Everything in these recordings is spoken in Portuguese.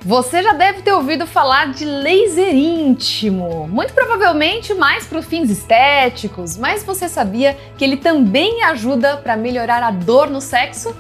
Você já deve ter ouvido falar de laser íntimo, muito provavelmente mais para fins estéticos, mas você sabia que ele também ajuda para melhorar a dor no sexo?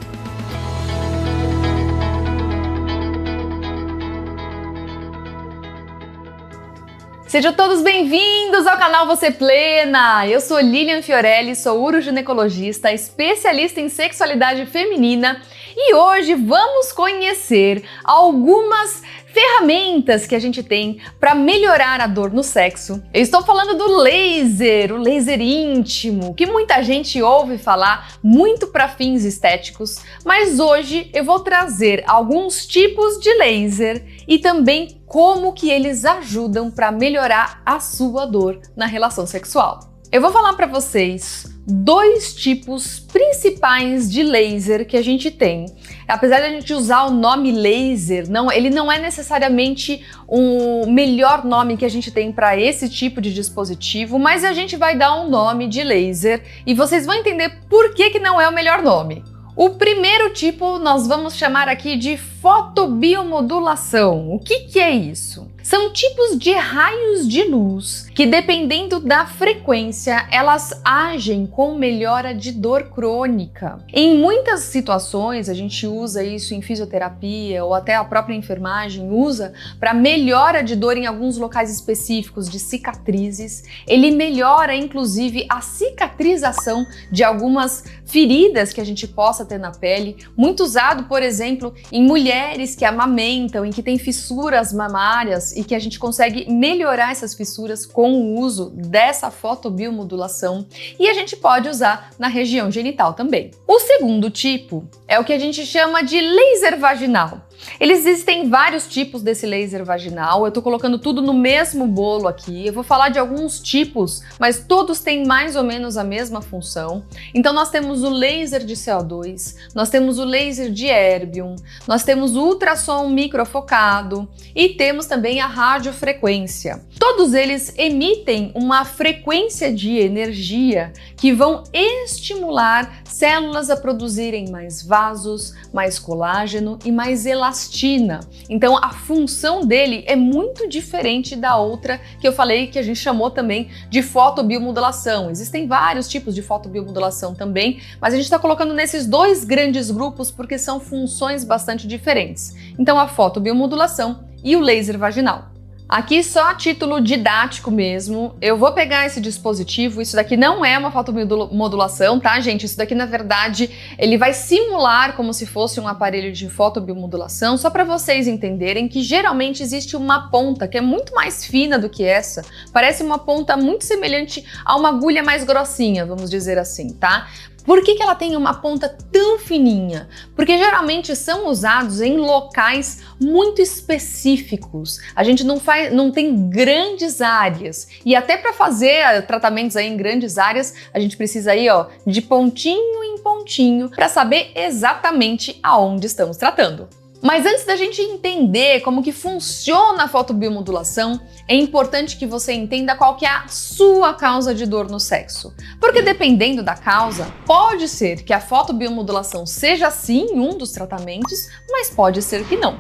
Sejam todos bem-vindos ao canal Você Plena! Eu sou Lilian Fiorelli, sou uroginecologista, especialista em sexualidade feminina e hoje vamos conhecer algumas ferramentas que a gente tem para melhorar a dor no sexo. Eu estou falando do laser, o laser íntimo, que muita gente ouve falar muito para fins estéticos, mas hoje eu vou trazer alguns tipos de laser e também como que eles ajudam para melhorar a sua dor na relação sexual. Eu vou falar para vocês dois tipos principais de laser que a gente tem. Apesar de a gente usar o nome laser, ele não é necessariamente o melhor nome que a gente tem para esse tipo de dispositivo, mas a gente vai dar um nome de laser e vocês vão entender por que não é o melhor nome. O primeiro tipo nós vamos chamar aqui de fotobiomodulação. O que é isso? São tipos de raios de luz que, dependendo da frequência, elas agem com melhora de dor crônica. Em muitas situações, a gente usa isso em fisioterapia ou até a própria enfermagem usa para melhora de dor em alguns locais específicos de cicatrizes. Ele melhora, inclusive, a cicatrização de algumas feridas que a gente possa ter na pele. Muito usado, por exemplo, em mulheres que amamentam, em que tem fissuras mamárias, e que a gente consegue melhorar essas fissuras com o uso dessa fotobiomodulação, e a gente pode usar na região genital também. O segundo tipo é o que a gente chama de laser vaginal. Existem vários tipos desse laser vaginal, eu tô colocando tudo no mesmo bolo aqui, eu vou falar de alguns tipos, mas todos têm mais ou menos a mesma função. Então nós temos o laser de CO2, nós temos o laser de erbium, nós temos o ultrassom microfocado e temos também a radiofrequência. Todos eles emitem uma frequência de energia que vão estimular células a produzirem mais vasos, mais colágeno e mais elastina. Então a função dele é muito diferente da outra que eu falei, que a gente chamou também de fotobiomodulação. Existem vários tipos de fotobiomodulação também, mas a gente está colocando nesses dois grandes grupos porque são funções bastante diferentes. Então a fotobiomodulação e o laser vaginal. Aqui só a título didático mesmo, eu vou pegar esse dispositivo, isso daqui não é uma fotobiomodulação, tá gente? Isso daqui na verdade, ele vai simular como se fosse um aparelho de fotobiomodulação, só para vocês entenderem que geralmente existe uma ponta que é muito mais fina do que essa, parece uma ponta muito semelhante a uma agulha mais grossinha, vamos dizer assim, tá? Por que ela tem uma ponta tão fininha? Porque geralmente são usados em locais muito específicos. A gente não tem grandes áreas. E até para fazer tratamentos aí em grandes áreas, a gente precisa aí, ó, de pontinho em pontinho para saber exatamente aonde estamos tratando. Mas antes da gente entender como que funciona a fotobiomodulação, é importante que você entenda qual que é a sua causa de dor no sexo. Porque dependendo da causa, pode ser que a fotobiomodulação seja sim um dos tratamentos, mas pode ser que não.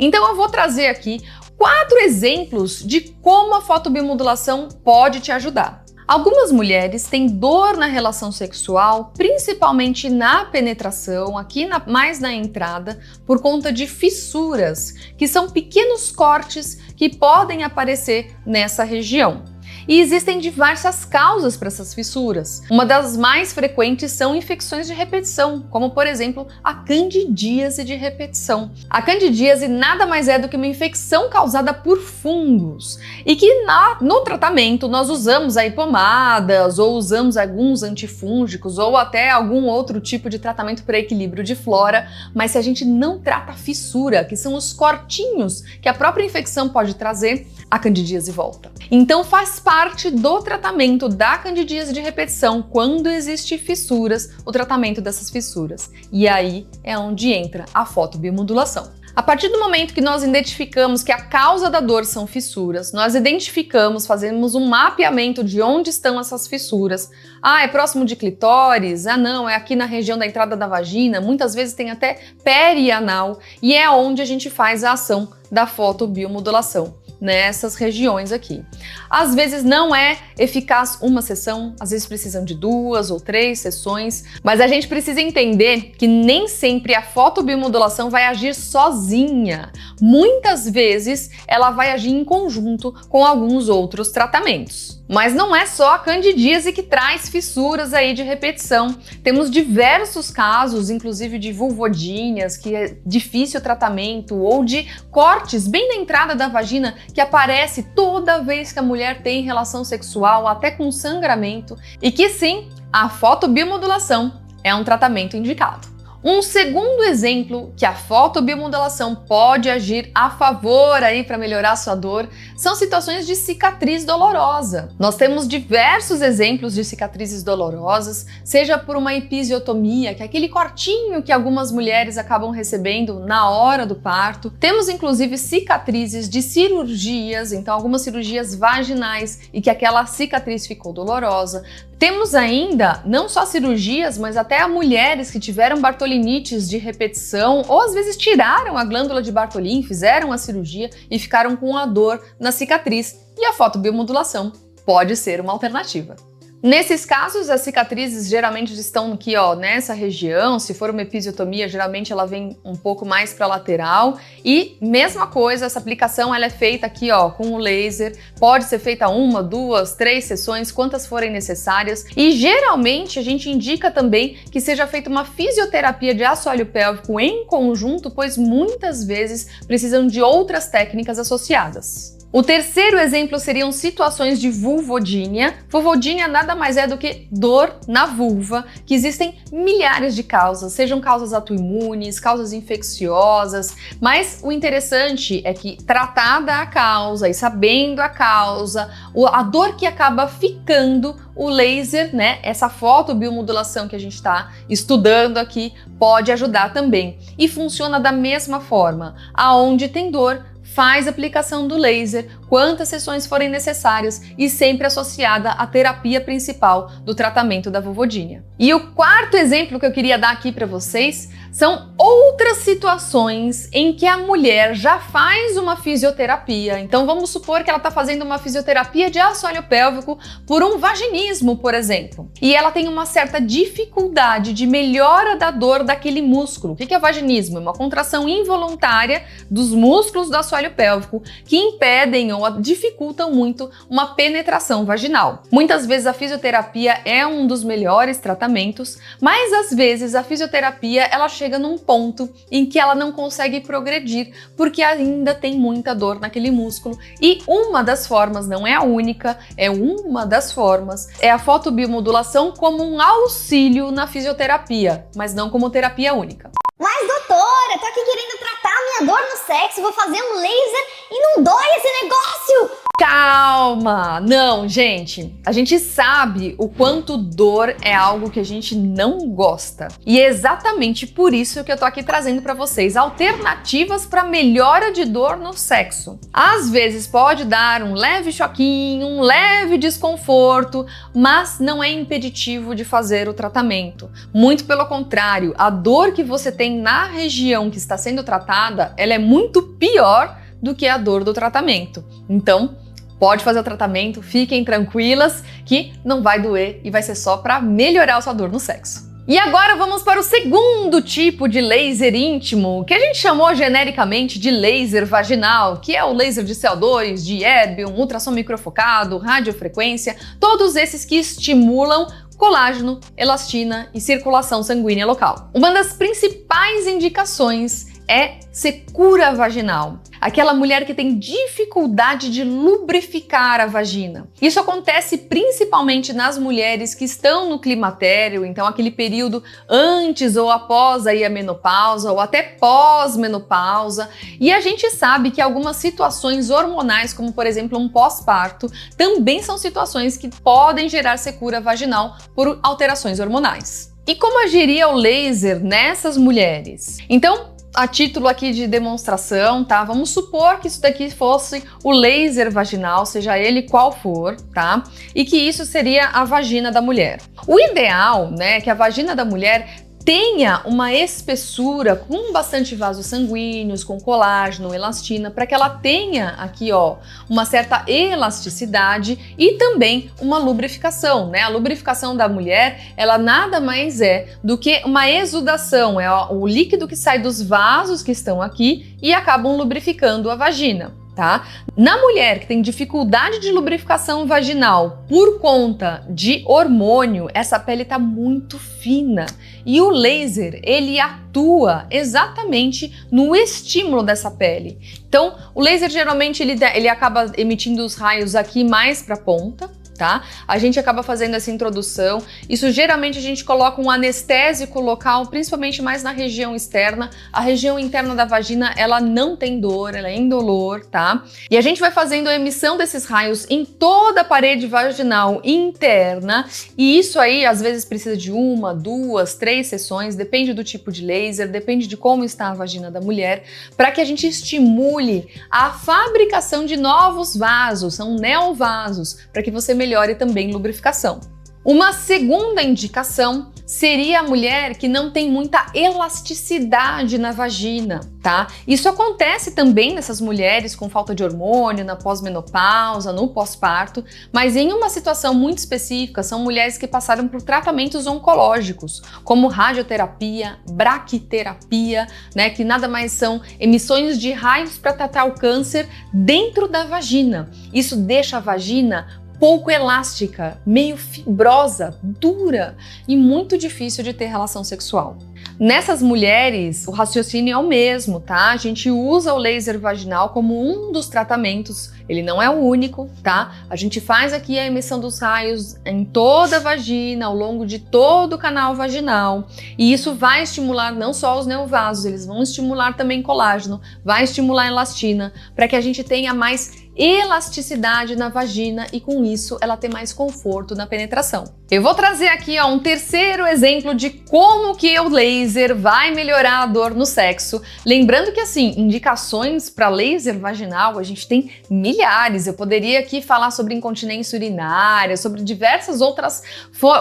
Então eu vou trazer aqui 4 exemplos de como a fotobiomodulação pode te ajudar. Algumas mulheres têm dor na relação sexual, principalmente na penetração, aqui mais na entrada, por conta de fissuras, que são pequenos cortes que podem aparecer nessa região. E existem diversas causas para essas fissuras. Uma das mais frequentes são infecções de repetição, como por exemplo a candidíase de repetição. A candidíase nada mais é do que uma infecção causada por fungos e que no tratamento nós usamos aí pomadas ou usamos alguns antifúngicos ou até algum outro tipo de tratamento para equilíbrio de flora, mas se a gente não trata a fissura, que são os cortinhos que a própria infecção pode trazer, a candidíase volta. Então faz parte do tratamento da candidíase de repetição, quando existe fissuras, o tratamento dessas fissuras. E aí é onde entra a fotobiomodulação. A partir do momento que nós identificamos que a causa da dor são fissuras, nós identificamos, fazemos um mapeamento de onde estão essas fissuras. Ah, é próximo de clitóris? Ah, não, é aqui na região da entrada da vagina. Muitas vezes tem até perianal e é onde a gente faz a ação da fotobiomodulação, nessas regiões aqui. Às vezes não é eficaz uma sessão, às vezes precisam de 2 ou 3 sessões, mas a gente precisa entender que nem sempre a fotobiomodulação vai agir sozinha. Muitas vezes ela vai agir em conjunto com alguns outros tratamentos. Mas não é só a candidíase que traz fissuras aí de repetição. Temos diversos casos, inclusive de vulvodíneas, que é difícil o tratamento, ou de cortes bem na entrada da vagina, que aparece toda vez que a mulher tem relação sexual, até com sangramento, e que sim, a fotobiomodulação é um tratamento indicado. Um segundo exemplo que a fotobiomodulação pode agir a favor aí para melhorar sua dor são situações de cicatriz dolorosa. Nós temos diversos exemplos de cicatrizes dolorosas, seja por uma episiotomia, que é aquele cortinho que algumas mulheres acabam recebendo na hora do parto. Temos inclusive cicatrizes de cirurgias, então algumas cirurgias vaginais e que aquela cicatriz ficou dolorosa. Temos ainda não só cirurgias, mas até mulheres que tiveram bartolinites de repetição ou às vezes tiraram a glândula de Bartholin, fizeram a cirurgia e ficaram com a dor na cicatriz. E a fotobiomodulação pode ser uma alternativa. Nesses casos, as cicatrizes geralmente estão aqui, ó, nessa região. Se for uma episiotomia, geralmente ela vem um pouco mais para a lateral. E mesma coisa, essa aplicação ela é feita aqui, ó, com o laser. Pode ser feita 1, 2, 3 sessões, quantas forem necessárias. E geralmente a gente indica também que seja feita uma fisioterapia de assoalho pélvico em conjunto, pois muitas vezes precisam de outras técnicas associadas. O terceiro exemplo seriam situações de vulvodínia. Vulvodínia nada mais é do que dor na vulva, que existem milhares de causas, sejam causas autoimunes, causas infecciosas, mas o interessante é que tratada a causa e sabendo a causa, a dor que acaba ficando, o laser, né, essa fotobiomodulação que a gente está estudando aqui, pode ajudar também. E funciona da mesma forma, aonde tem dor, faz aplicação do laser, quantas sessões forem necessárias e sempre associada à terapia principal do tratamento da vulvodínia. E o quarto exemplo que eu queria dar aqui para vocês são outras situações em que a mulher já faz uma fisioterapia. Então vamos supor que ela está fazendo uma fisioterapia de assoalho pélvico por um vaginismo, por exemplo. E ela tem uma certa dificuldade de melhora da dor daquele músculo. O que é vaginismo? É uma contração involuntária dos músculos do assoalho pélvico que impedem ou dificultam muito uma penetração vaginal. Muitas vezes a fisioterapia é um dos melhores tratamentos, mas às vezes a fisioterapia ela chega num ponto em que ela não consegue progredir porque ainda tem muita dor naquele músculo. E uma das formas, não é a única, é uma das formas, é a fotobiomodulação como um auxílio na fisioterapia, mas não como terapia única. Mas doutora, tô aqui querendo tratar a minha dor no sexo, vou fazer um laser e não dói esse negócio! Calma! Não, gente, a gente sabe o quanto dor é algo que a gente não gosta. E é exatamente por isso que eu tô aqui trazendo para vocês alternativas para melhora de dor no sexo. Às vezes pode dar um leve choquinho, um leve desconforto, mas não é impeditivo de fazer o tratamento. Muito pelo contrário, a dor que você tem na região que está sendo tratada, ela é muito pior do que a dor do tratamento. Então, pode fazer o tratamento, fiquem tranquilas que não vai doer e vai ser só para melhorar a sua dor no sexo. E agora vamos para o segundo tipo de laser íntimo, que a gente chamou genericamente de laser vaginal, que é o laser de CO2, de erbium, ultrassom microfocado, radiofrequência, todos esses que estimulam colágeno, elastina e circulação sanguínea local. Uma das principais indicações é secura vaginal. Aquela mulher que tem dificuldade de lubrificar a vagina. Isso acontece principalmente nas mulheres que estão no climatério, então aquele período antes ou após aí a menopausa ou até pós-menopausa. E a gente sabe que algumas situações hormonais, como por exemplo um pós-parto, também são situações que podem gerar secura vaginal por alterações hormonais. E como agiria o laser nessas mulheres? Então, a título aqui de demonstração, tá? Vamos supor que isso daqui fosse o laser vaginal, seja ele qual for, tá? E que isso seria a vagina da mulher. O ideal, né, é que a vagina da mulher tenha uma espessura com bastante vasos sanguíneos, com colágeno, elastina, para que ela tenha aqui, ó, uma certa elasticidade e também uma lubrificação, né? A lubrificação da mulher, ela nada mais é do que uma exudação, é o líquido que sai dos vasos que estão aqui e acabam lubrificando a vagina. Tá? Na mulher que tem dificuldade de lubrificação vaginal por conta de hormônio, essa pele está muito fina e o laser ele atua exatamente no estímulo dessa pele. Então, o laser geralmente ele acaba emitindo os raios aqui mais para a ponta. Tá? A gente acaba fazendo essa introdução. Isso geralmente a gente coloca um anestésico local, principalmente mais na região externa. A região interna da vagina, ela não tem dor, ela é indolor, tá? E a gente vai fazendo a emissão desses raios em toda a parede vaginal interna. E isso aí, às vezes, precisa de 1, 2, 3 sessões, depende do tipo de laser, depende de como está a vagina da mulher, para que a gente estimule a fabricação de novos vasos, são neovasos, para que você melhore também lubrificação. Uma segunda indicação seria a mulher que não tem muita elasticidade na vagina, tá? Isso acontece também nessas mulheres com falta de hormônio, na pós-menopausa, no pós-parto, mas em uma situação muito específica, são mulheres que passaram por tratamentos oncológicos, como radioterapia, braquiterapia, né, que nada mais são emissões de raios para tratar o câncer dentro da vagina. Isso deixa a vagina pouco elástica, meio fibrosa, dura e muito difícil de ter relação sexual. Nessas mulheres, o raciocínio é o mesmo, tá? A gente usa o laser vaginal como um dos tratamentos, ele não é o único, tá? A gente faz aqui a emissão dos raios em toda a vagina, ao longo de todo o canal vaginal, e isso vai estimular não só os neovasos, eles vão estimular também colágeno, vai estimular elastina, para que a gente tenha mais elasticidade na vagina e com isso ela ter mais conforto na penetração. Eu vou trazer aqui um terceiro exemplo de como que o laser vai melhorar a dor no sexo. Lembrando que assim, indicações para laser vaginal a gente tem milhares. Eu poderia aqui falar sobre incontinência urinária, sobre diversas outras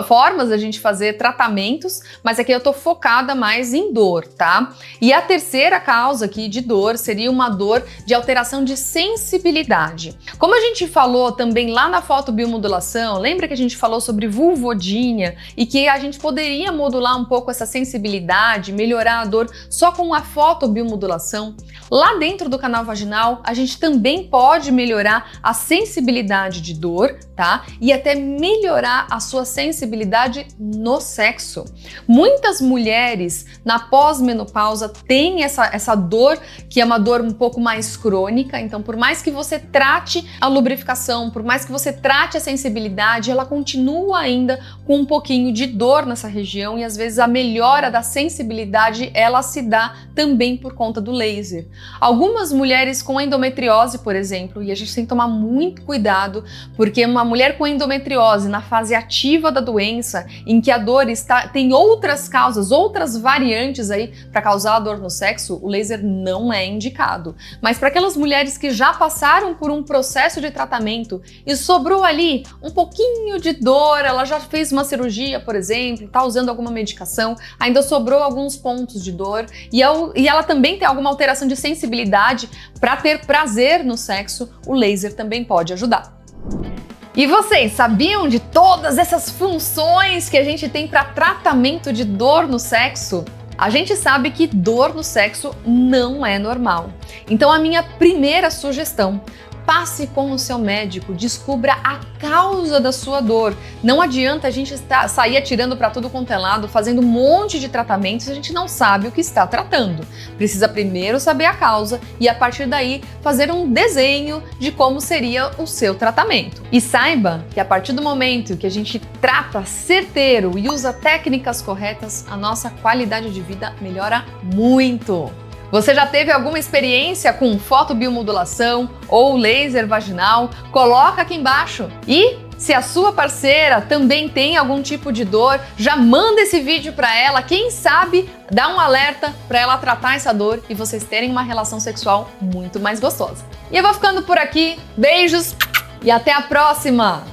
formas da gente fazer tratamentos, mas aqui eu tô focada mais em dor, tá? E a terceira causa aqui de dor seria uma dor de alteração de sensibilidade. Como a gente falou também lá na fotobiomodulação, lembra que a gente falou sobre vulvodínia e que a gente poderia modular um pouco essa sensibilidade, melhorar a dor só com a fotobiomodulação? Lá dentro do canal vaginal, a gente também pode melhorar a sensibilidade de dor, tá? E até melhorar a sua sensibilidade no sexo. Muitas mulheres na pós-menopausa têm essa dor, que é uma dor um pouco mais crônica, então por mais que você trate a lubrificação, por mais que você trate a sensibilidade, ela continua ainda com um pouquinho de dor nessa região e às vezes a melhora da sensibilidade ela se dá também por conta do laser. Algumas mulheres com endometriose, por exemplo, e a gente tem que tomar muito cuidado, porque uma mulher com endometriose na fase ativa da doença, em que a dor tem outras causas, outras variantes aí para causar a dor no sexo, o laser não é indicado. Mas para aquelas mulheres que já passaram por um processo de tratamento e sobrou ali um pouquinho de dor, ela já fez uma cirurgia, por exemplo, está usando alguma medicação, ainda sobrou alguns pontos de dor e ela também tem alguma alteração de sensibilidade para ter prazer no sexo, o laser também pode ajudar. E vocês sabiam de todas essas funções que a gente tem para tratamento de dor no sexo? A gente sabe que dor no sexo não é normal. Então a minha primeira sugestão: passe com o seu médico, descubra a causa da sua dor. Não adianta a gente sair atirando para tudo quanto é lado, fazendo um monte de tratamentos se a gente não sabe o que está tratando. Precisa primeiro saber a causa e a partir daí fazer um desenho de como seria o seu tratamento. E saiba que a partir do momento que a gente trata certeiro e usa técnicas corretas, a nossa qualidade de vida melhora muito. Você já teve alguma experiência com fotobiomodulação ou laser vaginal? Coloca aqui embaixo. E Se a sua parceira também tem algum tipo de dor, já manda esse vídeo para ela, quem sabe dá um alerta para ela tratar essa dor e vocês terem uma relação sexual muito mais gostosa. E eu vou ficando por aqui, beijos e até a próxima!